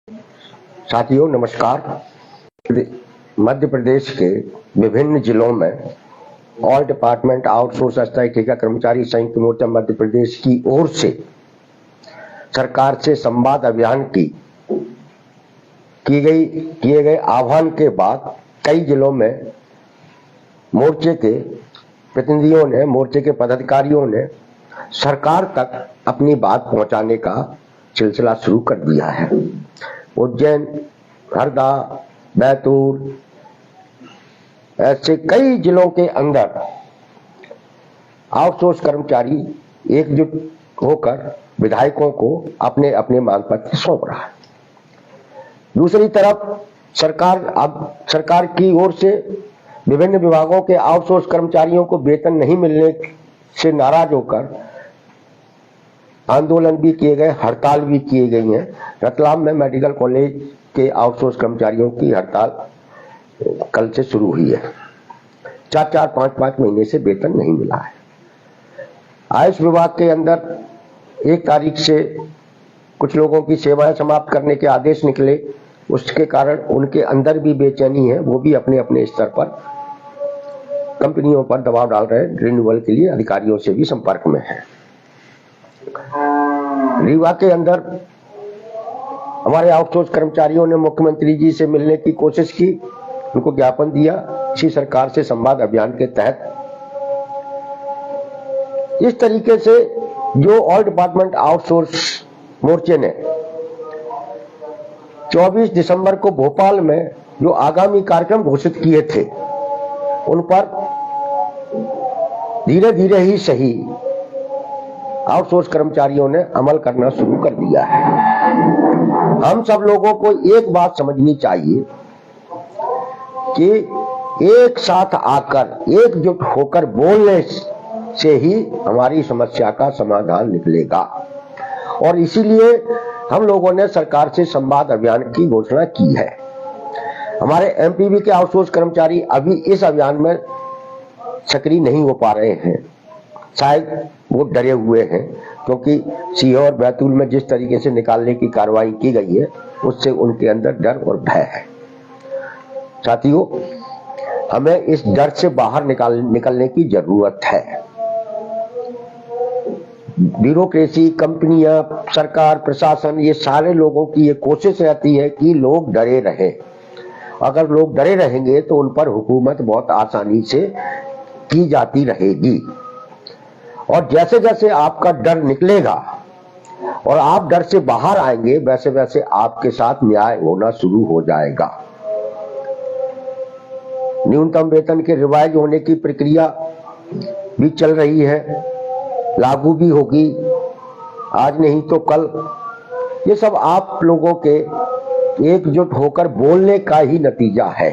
साथियों नमस्कार। मध्य प्रदेश के विभिन्न जिलों में ऑल डिपार्टमेंट आउटसोर्स अस्थायी ठेका कर्मचारी संयुक्त मोर्चा मध्य प्रदेश की ओर से सरकार से संवाद अभियान किए गए आह्वान के बाद कई जिलों में मोर्चे के प्रतिनिधियों ने, मोर्चे के पदाधिकारियों ने सरकार तक अपनी बात पहुंचाने का सिलसिला शुरू कर दिया है। उज्जैन, हरदा, बैतूल ऐसे कई जिलों के अंदर आउटसोर्स कर्मचारी एकजुट होकर विधायकों को अपने अपने मांग पत्र सौंप रहा है। दूसरी तरफ सरकार की ओर से विभिन्न विभागों के आउटसोर्स कर्मचारियों को वेतन नहीं मिलने से नाराज होकर आंदोलन भी किए गए, हड़ताल भी किए गई हैं। रतलाम में मेडिकल कॉलेज के आउटसोर्स कर्मचारियों की हड़ताल कल से शुरू हुई है। 4-4, 5-5 महीने से वेतन नहीं मिला है। आयुष विभाग के अंदर 1 तारीख से कुछ लोगों की सेवाएं समाप्त करने के आदेश निकले, उसके कारण उनके अंदर भी बेचैनी है। वो भी अपने अपने स्तर पर कंपनियों पर दबाव डाल रहे हैं। रिन्यूअल के लिए अधिकारियों से भी संपर्क में है। रीवा के अंदर हमारे आउटसोर्स कर्मचारियों ने मुख्यमंत्री जी से मिलने की कोशिश की, उनको ज्ञापन दिया। इसी सरकार से संवाद अभियान के तहत इस तरीके से जो ऑल डिपार्टमेंट आउटसोर्स मोर्चे ने 24 दिसंबर को भोपाल में जो आगामी कार्यक्रम घोषित किए थे, उन पर धीरे धीरे ही सही आउटसोर्स कर्मचारियों ने अमल करना शुरू कर दिया है। हम सब लोगों को एक बात समझनी चाहिए कि एक साथ आकर एकजुट होकर बोलने से ही हमारी समस्या का समाधान निकलेगा। और इसीलिए हम लोगों ने सरकार से संवाद अभियान की घोषणा की है। हमारे एमपीवी के आउटसोर्स कर्मचारी अभी इस अभियान में सक्रिय नहीं हो पा रहे हैं। शायद वो डरे हुए हैं, क्योंकि सीहोर, बैतूल में जिस तरीके से निकालने की कार्रवाई की गई है, उससे उनके अंदर डर और भय है। साथियों, हमें इस डर से बाहर निकलने की जरूरत है। ब्यूरोक्रेसी, कंपनियां, सरकार, प्रशासन, ये सारे लोगों की ये कोशिश रहती है कि लोग डरे रहें। अगर लोग डरे रहेंगे तो उन पर हुकूमत बहुत आसानी से की जाती रहेगी। और जैसे जैसे आपका डर निकलेगा और आप डर से बाहर आएंगे, वैसे वैसे आपके साथ न्याय होना शुरू हो जाएगा। न्यूनतम वेतन के रिवाइज होने की प्रक्रिया भी चल रही है, लागू भी होगी आज नहीं तो कल। ये सब आप लोगों के एकजुट होकर बोलने का ही नतीजा है,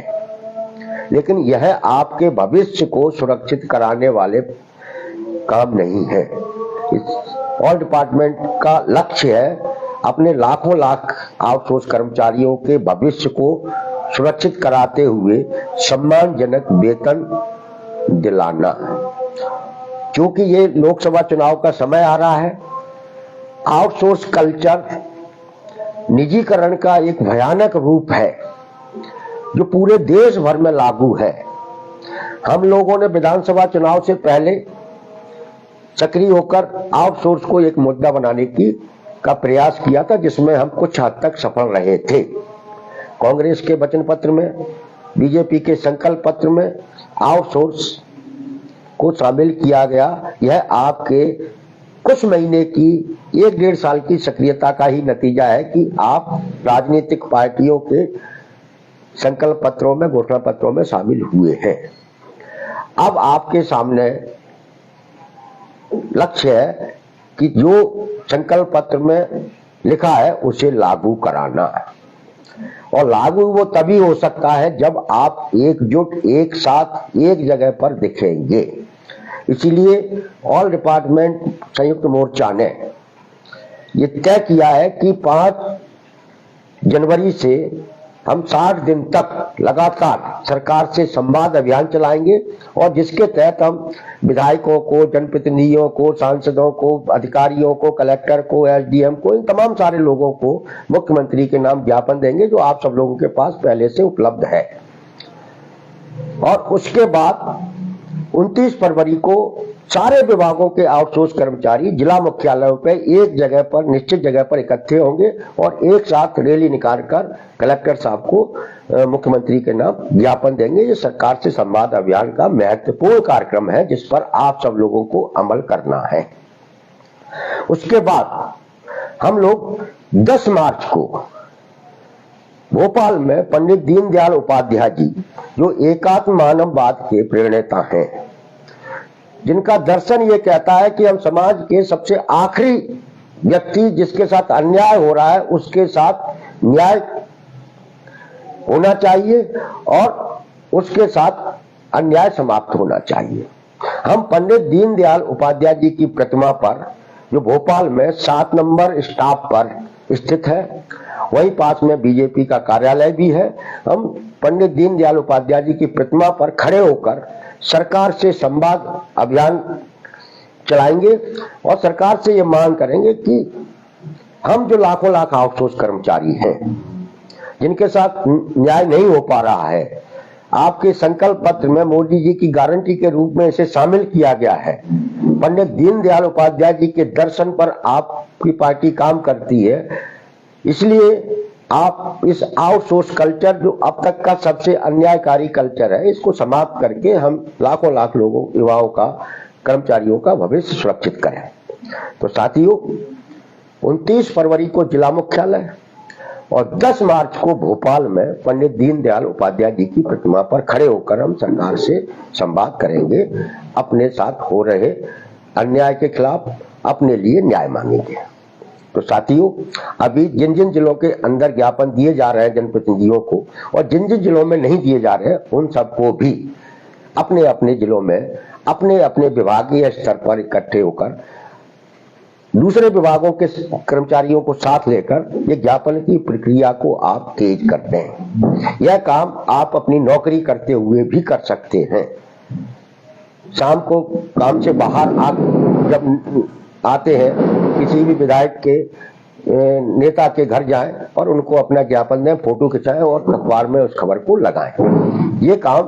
लेकिन यह आपके भविष्य को सुरक्षित कराने वाले काम नहीं है। इस ऑल डिपार्टमेंट का लक्ष्य है अपने लाखों लाख आउटसोर्स कर्मचारियों के भविष्य को सुरक्षित कराते हुए सम्मानजनक वेतन दिलाना। क्योंकि ये लोकसभा चुनाव का समय आ रहा है, आउटसोर्स कल्चर निजीकरण का एक भयानक रूप है जो पूरे देश भर में लागू है। हम लोगों ने विधानसभा चुनाव से पहले सक्रिय होकर आउटसोर्स को एक मुद्दा बनाने का प्रयास किया था, जिसमें हम कुछ हद तक सफल रहे थे। कांग्रेस के वचन पत्र में, बीजेपी के संकल्प पत्र में आउटसोर्स को शामिल किया गया। यह आपके कुछ महीने की, 1-1.5 साल की सक्रियता का ही नतीजा है कि आप राजनीतिक पार्टियों के संकल्प पत्रों में, घोषणा पत्रों में शामिल हुए हैं। अब आपके सामने लक्ष्य है कि जो संकल्प पत्र में लिखा है उसे लागू कराना। और लागू वो तभी हो सकता है जब आप एकजुट, एक साथ, एक जगह पर दिखेंगे। इसीलिए ऑल डिपार्टमेंट संयुक्त मोर्चा ने ये तय किया है कि 5 जनवरी से हम 60 दिन तक लगातार सरकार से संवाद अभियान चलाएंगे और जिसके तहत हम विधायकों को, जनप्रतिनिधियों को, सांसदों को, अधिकारियों को, कलेक्टर को, एसडीएम को, इन तमाम सारे लोगों को मुख्यमंत्री के नाम ज्ञापन देंगे जो आप सब लोगों के पास पहले से उपलब्ध है। और उसके बाद 29 फरवरी को सारे विभागों के आउटसोर्स कर्मचारी जिला मुख्यालयों पे एक जगह पर, निश्चित जगह पर इकट्ठे होंगे और एक साथ रैली निकालकर कलेक्टर साहब को मुख्यमंत्री के नाम ज्ञापन देंगे। ये सरकार से संवाद अभियान का महत्वपूर्ण कार्यक्रम है जिस पर आप सब लोगों को अमल करना है। उसके बाद हम लोग 10 मार्च को भोपाल में पंडित दीनदयाल उपाध्याय जी, जो एकात्म मानववाद के प्रणेता हैं, जिनका दर्शन ये कहता है कि हम समाज के सबसे आखिरी व्यक्ति जिसके साथ अन्याय हो रहा है उसके साथ न्याय होना चाहिए और उसके साथ अन्याय समाप्त होना चाहिए। हम पंडित दीनदयाल उपाध्याय जी की प्रतिमा पर, जो भोपाल में 7 नंबर स्टॉप पर स्थित है, वहीं पास में बीजेपी का कार्यालय भी है, हम पंडित दीनदयाल उपाध्याय जी की प्रतिमा पर खड़े होकर सरकार से संवाद अभियान चलाएंगे और सरकार से ये मांग करेंगे कि हम जो लाखों लाख आउटसोर्स कर्मचारी हैं जिनके साथ न्याय नहीं हो पा रहा है, आपके संकल्प पत्र में मोदी जी की गारंटी के रूप में इसे शामिल किया गया है। पंडित दीनदयाल उपाध्याय जी के दर्शन पर आपकी पार्टी काम करती है, इसलिए आप इस आउटसोर्स कल्चर, जो अब तक का सबसे अन्यायकारी कल्चर है, इसको समाप्त करके हम लाखों लाख लोगों, युवाओं का, कर्मचारियों का भविष्य सुरक्षित करें। तो साथियों, 29 फरवरी को जिला मुख्यालय और 10 मार्च को भोपाल में पंडित दीनदयाल उपाध्याय जी की प्रतिमा पर खड़े होकर हम सरकार से संवाद करेंगे, अपने साथ हो रहे अन्याय के खिलाफ अपने लिए न्याय मांगेंगे। तो साथियों, अभी जिन जिन जिलों के अंदर ज्ञापन दिए जा रहे हैं जनप्रतिनिधियों को और जिन जिन जिलों में नहीं दिए जा रहे हैं, उन सबको भी अपने अपने जिलों में अपने अपने विभागीय स्तर पर इकट्ठे होकर दूसरे विभागों के कर्मचारियों को साथ लेकर ये ज्ञापन की प्रक्रिया को आप तेज कर दें। यह काम आप अपनी नौकरी करते हुए भी कर सकते हैं। शाम को काम से बाहर जब आते हैं, किसी भी विधायक के नेता के घर जाएं और उनको अपना ज्ञापन दें, फोटो खिंचाएं और अखबार में उस खबर को लगाएं। ये काम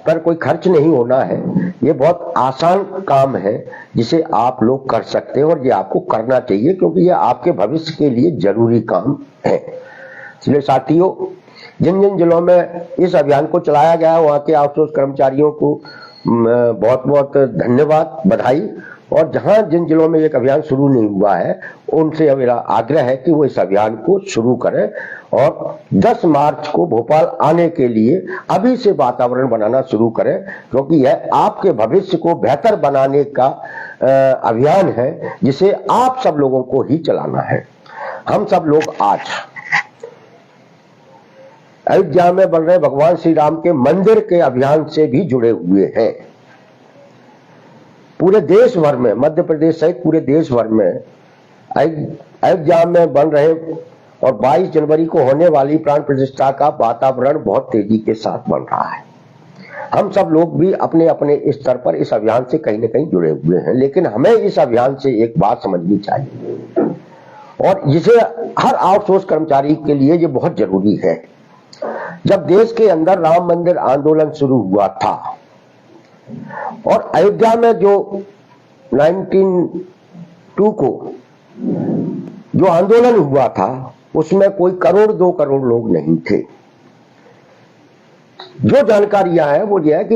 पर कोई खर्च नहीं होना है, ये बहुत आसान काम है जिसे आप लोग कर सकते हैं और ये आपको करना चाहिए क्योंकि ये आपके भविष्य के लिए जरूरी काम है। इसलिए साथियों, जिन जिन जिलों में इस अभियान को चलाया गया है वहां के आउटसोर्स कर्मचारियों को बहुत बहुत धन्यवाद, बधाई। और जहां जिन जिलों में एक अभियान शुरू नहीं हुआ है उनसे मेरा आग्रह है कि वो इस अभियान को शुरू करें और 10 मार्च को भोपाल आने के लिए अभी से वातावरण बनाना शुरू करें, क्योंकि यह आपके भविष्य को बेहतर बनाने का अभियान है जिसे आप सब लोगों को ही चलाना है। हम सब लोग आज अयोध्या में बन रहे भगवान श्री राम के मंदिर के अभियान से भी जुड़े हुए हैं। पूरे देश भर में, मध्य प्रदेश सहित पूरे देश भर में अयोध्या में बन रहे और 22 जनवरी को होने वाली प्राण प्रतिष्ठा का वातावरण बहुत तेजी के साथ बन रहा है। हम सब लोग भी अपने अपने स्तर पर इस अभियान से कहीं न कहीं जुड़े हुए हैं, लेकिन हमें इस अभियान से एक बात समझनी चाहिए और जिसे हर आउटसोर्स कर्मचारी के लिए ये बहुत जरूरी है। जब देश के अंदर राम मंदिर आंदोलन शुरू हुआ था और अयोध्या में जो 1902 को जो आंदोलन हुआ था उसमें कोई 1 करोड़ 2 करोड़ लोग नहीं थे। जो जानकारियां हैं वो ये है कि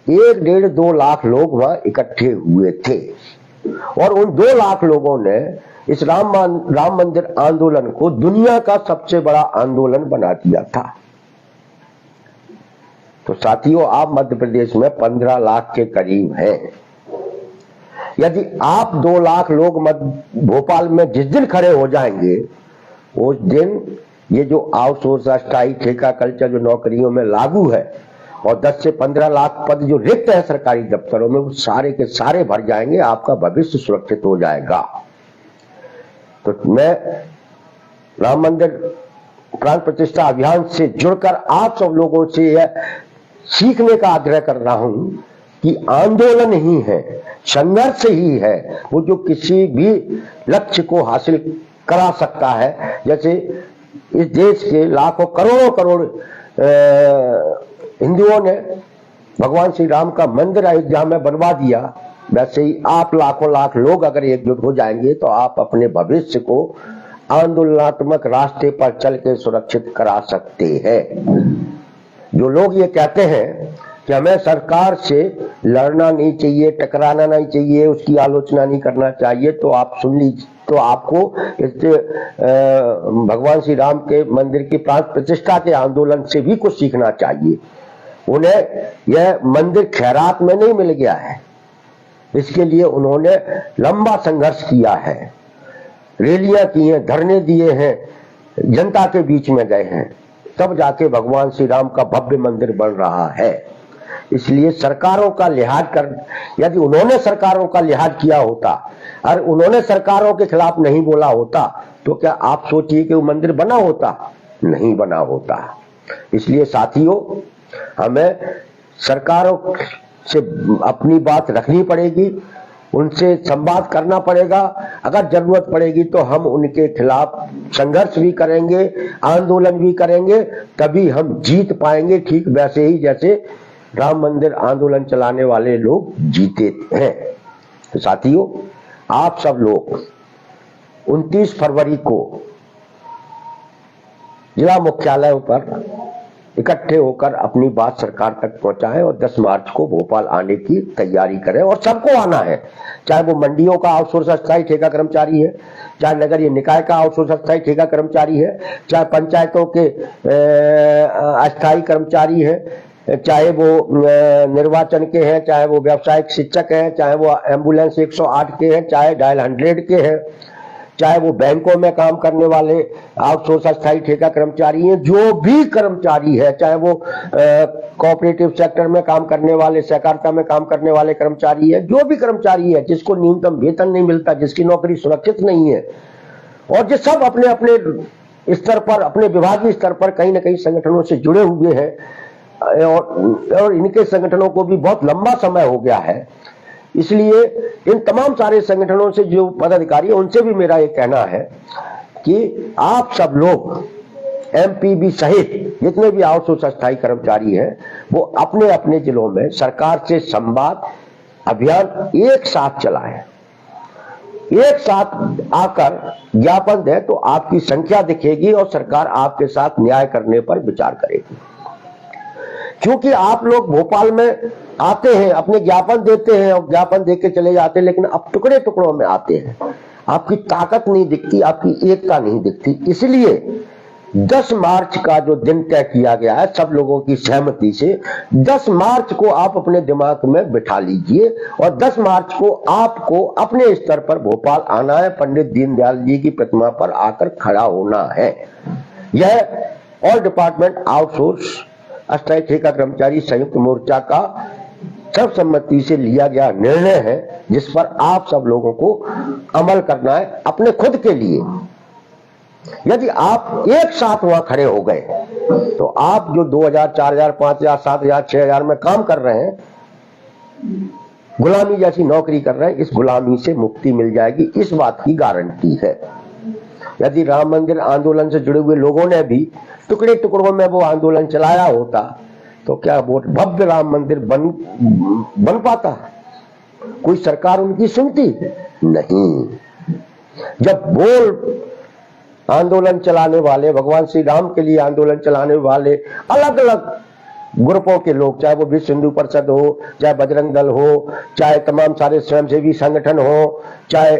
1-1.5-2 लाख लोग वहां इकट्ठे हुए थे और उन 2 लाख लोगों ने इस राम मंदिर आंदोलन को दुनिया का सबसे बड़ा आंदोलन बना दिया था। तो साथियों, आप मध्य प्रदेश में 15 लाख के करीब हैं। यदि आप 2 लाख लोग भोपाल में जिस दिन खड़े हो जाएंगे उस दिन ये जो आउटसोर्स अस्थायी ठेका कल्चर जो नौकरियों में लागू है और 10 से 15 लाख पद जो रिक्त है सरकारी दफ्तरों में, वो सारे के सारे भर जाएंगे, आपका भविष्य सुरक्षित हो जाएगा। तो मैं राम मंदिर प्राण प्रतिष्ठा अभियान से जुड़कर आप सब लोगों से यह सीखने का आग्रह कर रहा हूं कि आंदोलन ही है, संघर्ष ही है वो जो किसी भी लक्ष्य को हासिल करा सकता है। जैसे इस देश के लाखों करोड़ों करोड़ हिंदुओं ने भगवान श्री राम का मंदिर अयोध्या में बनवा दिया, वैसे ही आप लाखों लाख लोग अगर एकजुट हो जाएंगे तो आप अपने भविष्य को आंदोलनात्मक रास्ते पर चल के सुरक्षित करा सकते हैं। जो लोग ये कहते हैं कि हमें सरकार से लड़ना नहीं चाहिए, टकराना नहीं चाहिए, उसकी आलोचना नहीं करना चाहिए, तो आप सुन लीजिए, तो आपको इस भगवान श्री राम के मंदिर की प्राण प्रतिष्ठा के आंदोलन से भी कुछ सीखना चाहिए। उन्हें यह मंदिर खैरात में नहीं मिल गया है, इसके लिए उन्होंने लंबा संघर्ष किया है, रैलियां की हैं, धरने दिए हैं, जनता के बीच में गए हैं, तब जाके भगवान श्री राम का भव्य मंदिर बन रहा है। इसलिए सरकारों का लिहाज कर, यदि उन्होंने सरकारों का लिहाज किया होता और उन्होंने सरकारों के खिलाफ नहीं बोला होता तो क्या आप सोचिए कि वो मंदिर बना होता? नहीं बना होता। इसलिए साथियों, हमें सरकारों से अपनी बात रखनी पड़ेगी, उनसे संवाद करना पड़ेगा, अगर जरूरत पड़ेगी तो हम उनके खिलाफ संघर्ष भी करेंगे, आंदोलन भी करेंगे, तभी हम जीत पाएंगे, ठीक वैसे ही जैसे राम मंदिर आंदोलन चलाने वाले लोग जीते हैं। तो साथियों, आप सब लोग 29 फरवरी को जिला मुख्यालयों पर इकट्ठे होकर अपनी बात सरकार तक पहुंचाएं और 10 मार्च को भोपाल आने की तैयारी करें। और सबको आना है, चाहे वो मंडियों का आउटसोर्स अस्थायी ठेका कर्मचारी है, चाहे नगरीय निकाय का आउटसोर्स अस्थायी ठेका कर्मचारी है, चाहे पंचायतों के अस्थायी कर्मचारी है, चाहे वो निर्वाचन के हैं, चाहे वो व्यावसायिक शिक्षक हैं, चाहे वो एम्बुलेंस 108 के हैं, चाहे डायल 100 के हैं, चाहे वो बैंकों में काम करने वाले आउटसोर्स अस्थायी ठेका कर्मचारी हैं, जो भी कर्मचारी है, चाहे वो कोऑपरेटिव सेक्टर में काम करने वाले, सहकारिता में काम करने वाले कर्मचारी है, जो भी कर्मचारी है जिसको न्यूनतम वेतन नहीं मिलता, जिसकी नौकरी सुरक्षित नहीं है, और जो सब अपने अपने स्तर पर, अपने विभागीय स्तर पर कहीं ना कहीं संगठनों से जुड़े हुए हैं, और इनके संगठनों को भी बहुत लंबा समय हो गया है। इसलिए इन तमाम सारे संगठनों से जो पदाधिकारी है उनसे भी मेरा ये कहना है कि आप सब लोग एमपीबी सहित जितने भी आउटसोर्स अस्थायी कर्मचारी हैं वो अपने अपने जिलों में सरकार से संवाद अभियान एक साथ चलाएं, एक साथ आकर ज्ञापन दें तो आपकी संख्या दिखेगी और सरकार आपके साथ न्याय करने पर विचार करेगी। क्योंकि आप लोग भोपाल में आते हैं, अपने ज्ञापन देते हैं और ज्ञापन देके चले जाते हैं, लेकिन अब टुकड़े टुकड़ों में आते हैं, आपकी ताकत नहीं दिखती, आपकी एकता नहीं दिखती। इसलिए 10 मार्च का जो दिन तय किया गया है सब लोगों की सहमति से, 10 मार्च को आप अपने दिमाग में बिठा लीजिए और 10 मार्च को आपको अपने स्तर पर भोपाल आना है, पंडित दीनदयाल जी की प्रतिमा पर आकर खड़ा होना है। यह ऑल डिपार्टमेंट आउटसोर्स अस्थायी ठेका कर्मचारी संयुक्त मोर्चा का सर्वसम्मति से लिया गया निर्णय है, जिस पर आप सब लोगों को अमल करना है अपने खुद के लिए। यदि आप एक साथ वहां खड़े हो गए तो आप जो 2000, 4000, 5000, 7000, 6000 में काम कर रहे हैं, गुलामी जैसी नौकरी कर रहे हैं, इस गुलामी से मुक्ति मिल जाएगी, इस बात की गारंटी है। यदि राम मंदिर आंदोलन से जुड़े हुए लोगों ने भी टुकड़े टुकड़ों में वो आंदोलन चलाया होता तो क्या वो भव्य राम मंदिर बन पाता? कोई सरकार उनकी सुनती नहीं। जब बोल आंदोलन चलाने वाले, भगवान श्री राम के लिए आंदोलन चलाने वाले अलग अलग ग्रुपों के लोग, चाहे वो विश्व हिंदू परिषद हो, चाहे बजरंग दल हो, चाहे तमाम सारे स्वयंसेवी संगठन हो, चाहे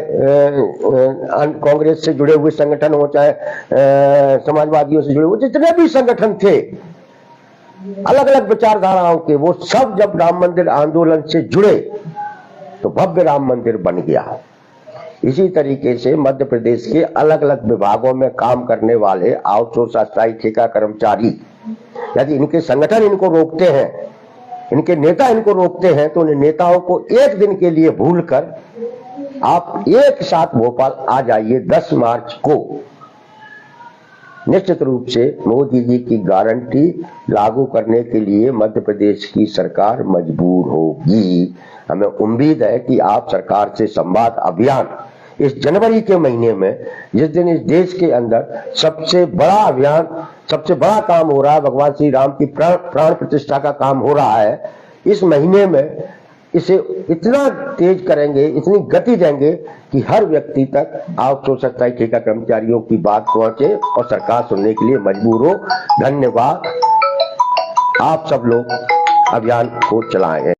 कांग्रेस से जुड़े हुए संगठन हो, चाहे समाजवादियों से जुड़े हुए जितने भी संगठन थे अलग अलग विचारधाराओं के, वो सब जब राम मंदिर आंदोलन से जुड़े तो भव्य राम मंदिर बन गया। इसी तरीके से मध्य प्रदेश के अलग अलग विभागों में काम करने वाले आउटसोर्स अस्थायी ठेका कर्मचारी, यदि इनके संगठन इनको रोकते हैं, इनके नेता इनको रोकते हैं, तो उन नेताओं को एक दिन के लिए भूलकर आप एक साथ भोपाल आ जाइए 10 मार्च को। निश्चित रूप से मोदी जी की गारंटी लागू करने के लिए मध्य प्रदेश की सरकार मजबूर होगी। हमें उम्मीद है कि आप सरकार से संवाद अभियान इस जनवरी के महीने में, जिस दिन इस देश के अंदर सबसे बड़ा अभियान, सबसे बड़ा काम हो रहा है, भगवान श्री राम की प्राण प्रतिष्ठा का काम हो रहा है, इस महीने में इसे इतना तेज करेंगे, इतनी गति देंगे कि हर व्यक्ति तक आउटसोर्स स्थायी ठेका कर्मचारियों की बात पहुंचे और सरकार सुनने के लिए मजबूर हो। धन्यवाद। आप सब लोग अभियान को चलाएं।